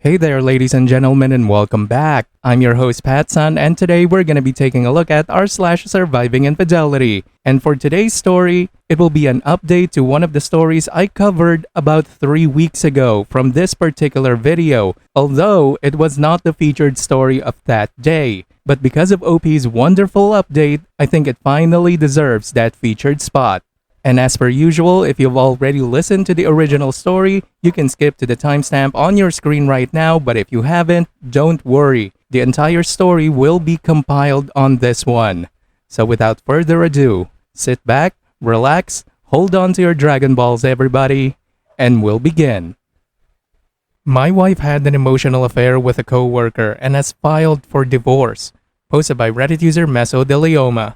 Hey there, ladies and gentlemen, and welcome back. I'm your host, PattSun, and today we're going to be taking a look at r/Surviving Infidelity. And for today's story, it will be an update to one of the stories I covered about 3 weeks ago from this particular video, although it was not the featured story of that day. But because of OP's wonderful update, I think it finally deserves that featured spot. And as per usual, if you've already listened to the original story, you can skip to the timestamp on your screen right now, but if you haven't, don't worry. The entire story will be compiled on this one. So without further ado, sit back, relax, hold on to your Dragon Balls everybody, and we'll begin. My wife had an emotional affair with a coworker and has filed for divorce. Posted by Reddit user Meso de Leoma.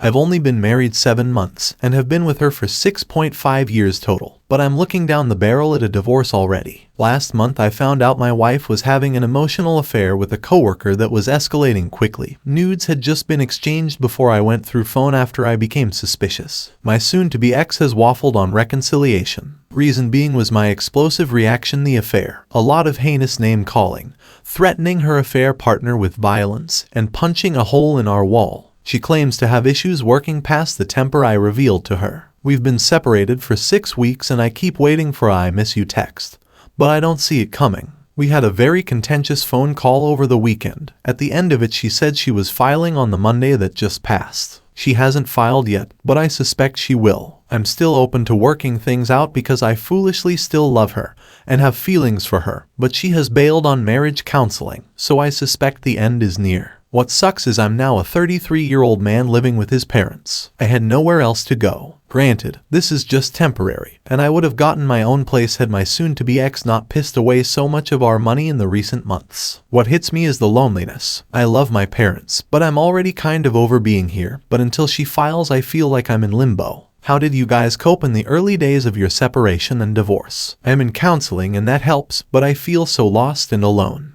I've only been married 7 months and have been with her for 6.5 years total, but I'm looking down the barrel at a divorce already. Last month I found out my wife was having an emotional affair with a coworker that was escalating quickly. Nudes had just been exchanged before I went through phone after I became suspicious. My soon-to-be ex has waffled on reconciliation. Reason being was my explosive reaction the affair, a lot of heinous name-calling, threatening her affair partner with violence, and punching a hole in our wall. She claims to have issues working past the temper I revealed to her. We've been separated for 6 weeks and I keep waiting for I miss you text, but I don't see it coming. We had a very contentious phone call over the weekend. At the end of it she said she was filing on the Monday that just passed. She hasn't filed yet, but I suspect she will. I'm still open to working things out because I foolishly still love her and have feelings for her, but she has bailed on marriage counseling, so I suspect the end is near. What sucks is I'm now a 33-year-old man living with his parents. I had nowhere else to go. Granted, this is just temporary, and I would have gotten my own place had my soon-to-be ex not pissed away so much of our money in the recent months. What hits me is the loneliness. I love my parents, but I'm already kind of over being here, but until she files I feel like I'm in limbo. How did you guys cope in the early days of your separation and divorce? I'm in counseling and that helps, but I feel so lost and alone.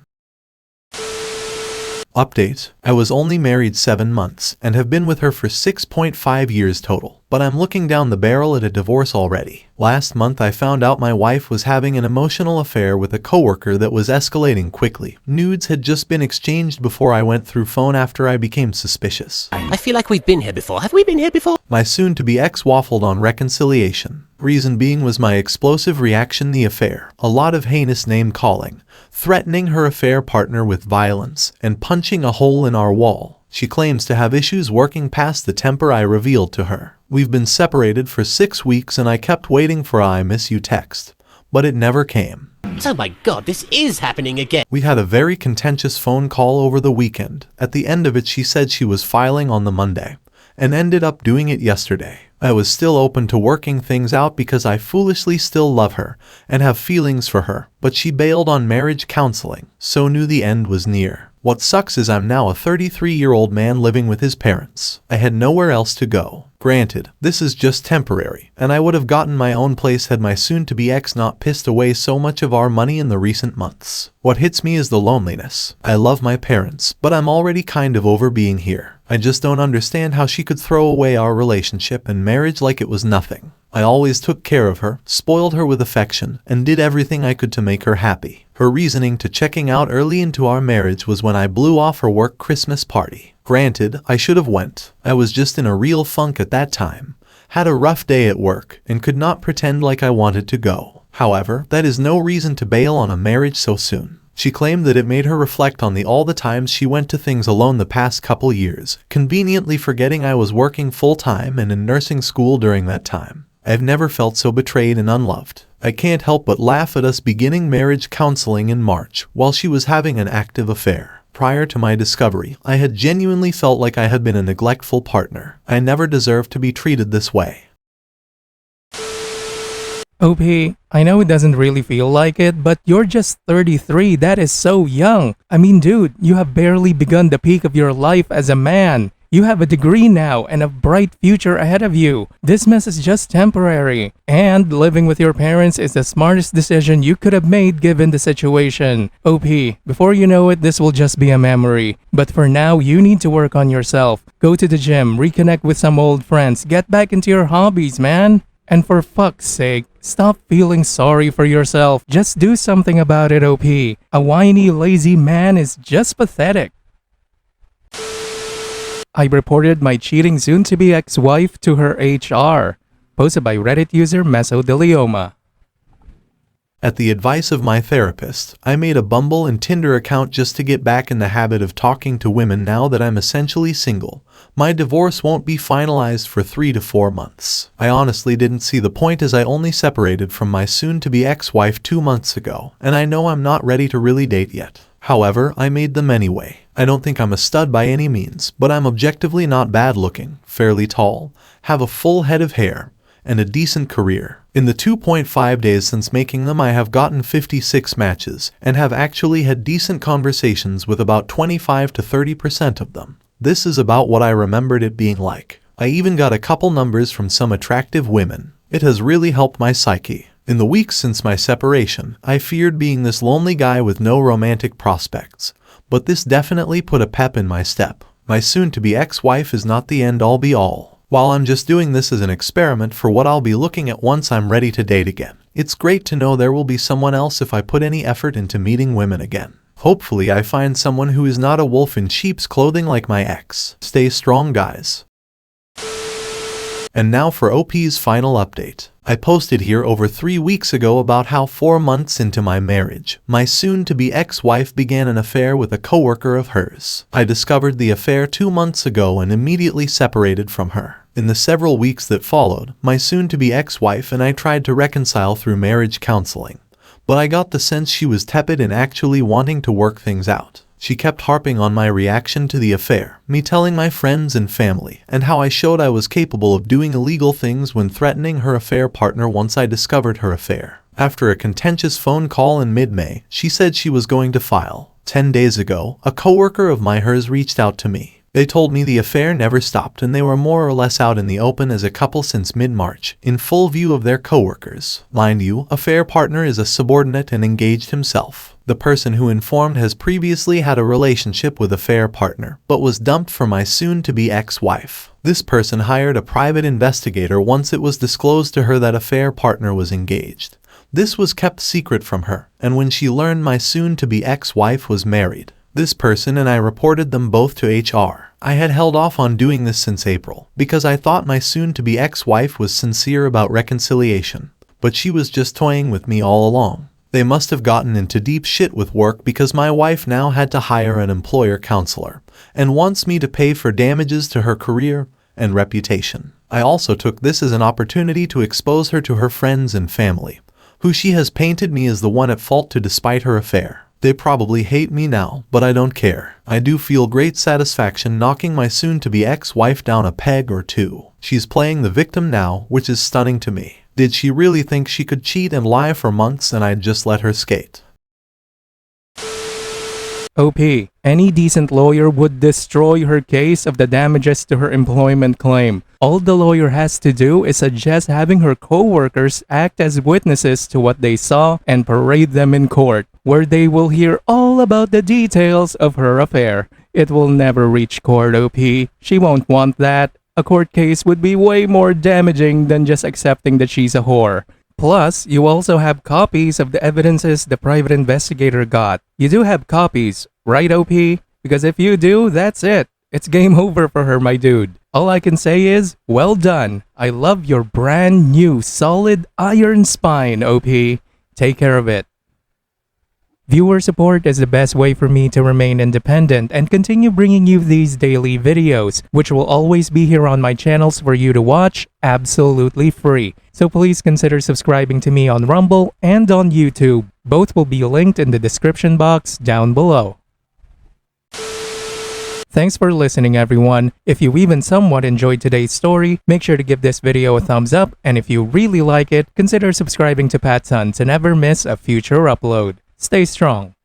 Update: I was only married 7 months and have been with her for 6.5 years total, but I'm looking down the barrel at a divorce already. Last month I found out my wife was having an emotional affair with a coworker that was escalating quickly. Nudes had just been exchanged before I went through phone after I became suspicious. I feel like we've been here before. Have we been here before? My soon-to-be ex waffled on reconciliation. Reason being was my explosive reaction the affair, a lot of heinous name-calling, threatening her affair partner with violence, and punching a hole in our wall. She claims to have issues working past the temper I revealed to her. We've been separated for 6 weeks and I kept waiting for I miss you text, but it never came. Oh my god, this is happening again. We had a very contentious phone call over the weekend. At the end of it she said she was filing on the Monday, and ended up doing it yesterday. I was still open to working things out because I foolishly still love her and have feelings for her, but she bailed on marriage counseling, so knew the end was near. What sucks is I'm now a 33-year-old man living with his parents. I had nowhere else to go. Granted, this is just temporary, and I would have gotten my own place had my soon-to-be ex not pissed away so much of our money in the recent months. What hits me is the loneliness. I love my parents, but I'm already kind of over being here. I just don't understand how she could throw away our relationship and marriage like it was nothing. I always took care of her, spoiled her with affection, and did everything I could to make her happy. Her reasoning to checking out early into our marriage was when I blew off her work Christmas party. Granted, I should have went. I was just in a real funk at that time, had a rough day at work, and could not pretend like I wanted to go. However, that is no reason to bail on a marriage so soon. She claimed that it made her reflect on all the times she went to things alone the past couple years, conveniently forgetting I was working full-time and in nursing school during that time. I've never felt so betrayed and unloved. I can't help but laugh at us beginning marriage counseling in March while she was having an active affair. Prior to my discovery, I had genuinely felt like I had been a neglectful partner. I never deserved to be treated this way. OP, I know it doesn't really feel like it, but you're just 33, that is so young. I mean dude, you have barely begun the peak of your life as a man. You have a degree now and a bright future ahead of you. This mess is just temporary. And living with your parents is the smartest decision you could have made given the situation. OP, before you know it, this will just be a memory. But for now, you need to work on yourself. Go to the gym, reconnect with some old friends, get back into your hobbies, man. And for fuck's sake, Stop feeling sorry for yourself. Just do something about it, OP. A whiny, lazy man is just pathetic. I reported my cheating soon-to-be ex-wife to her HR. Posted by Reddit user Mesodelioma. At the advice of my therapist, I made a Bumble and Tinder account just to get back in the habit of talking to women now that I'm essentially single. My divorce won't be finalized for 3 to 4 months. I honestly didn't see the point as I only separated from my soon-to-be ex-wife 2 months ago, and I know I'm not ready to really date yet. However, I made them anyway. I don't think I'm a stud by any means, but I'm objectively not bad looking, fairly tall, have a full head of hair, and a decent career. In the 2.5 days since making them, I have gotten 56 matches, and have actually had decent conversations with about 25 to 30% of them. This is about what I remembered it being like. I even got a couple numbers from some attractive women. It has really helped my psyche. In the weeks since my separation, I feared being this lonely guy with no romantic prospects, but this definitely put a pep in my step. My soon-to-be ex-wife is not the end-all be-all. While I'm just doing this as an experiment for what I'll be looking at once I'm ready to date again, it's great to know there will be someone else if I put any effort into meeting women again. Hopefully I find someone who is not a wolf in sheep's clothing like my ex. Stay strong, guys. And now for OP's final update. I posted here over 3 weeks ago about how 4 months into my marriage, my soon-to-be ex-wife began an affair with a coworker of hers. I discovered the affair 2 months ago and immediately separated from her. In the several weeks that followed, my soon-to-be ex-wife and I tried to reconcile through marriage counseling, but I got the sense she was tepid and actually wanting to work things out. She kept harping on my reaction to the affair, me telling my friends and family, and how I showed I was capable of doing illegal things when threatening her affair partner once I discovered her affair. After a contentious phone call in mid-May, she said she was going to file. 10 days ago, a coworker of hers reached out to me. They told me the affair never stopped and they were more or less out in the open as a couple since mid-March, in full view of their coworkers. Mind you, affair partner is a subordinate and engaged himself. The person who informed has previously had a relationship with affair partner, but was dumped for my soon-to-be ex-wife. This person hired a private investigator once it was disclosed to her that affair partner was engaged. This was kept secret from her, and when she learned my soon-to-be ex-wife was married, this person and I reported them both to HR. I had held off on doing this since April, because I thought my soon-to-be ex-wife was sincere about reconciliation, but she was just toying with me all along. They must have gotten into deep shit with work because my wife now had to hire an employer counselor, and wants me to pay for damages to her career and reputation. I also took this as an opportunity to expose her to her friends and family, who she has painted me as the one at fault to despite her affair. They probably hate me now, but I don't care. I do feel great satisfaction knocking my soon-to-be ex-wife down a peg or two. She's playing the victim now, which is stunning to me. Did she really think she could cheat and lie for months and I'd just let her skate? OP, any decent lawyer would destroy her case of the damages to her employment claim. All the lawyer has to do is suggest having her co-workers act as witnesses to what they saw and parade them in court, where they will hear all about the details of her affair. It will never reach court, OP. She won't want that. A court case would be way more damaging than just accepting that she's a whore. Plus, you also have copies of the evidences the private investigator got. You do have copies, right, OP? Because if you do, that's it. It's game over for her, my dude. All I can say is, well done. I love your brand new solid iron spine, OP. Take care of it. Viewer support is the best way for me to remain independent and continue bringing you these daily videos, which will always be here on my channels for you to watch absolutely free. So please consider subscribing to me on Rumble and on YouTube. Both will be linked in the description box down below. Thanks for listening, everyone. If you even somewhat enjoyed today's story, make sure to give this video a thumbs up, and if you really like it, consider subscribing to PattSun to never miss a future upload. Stay strong.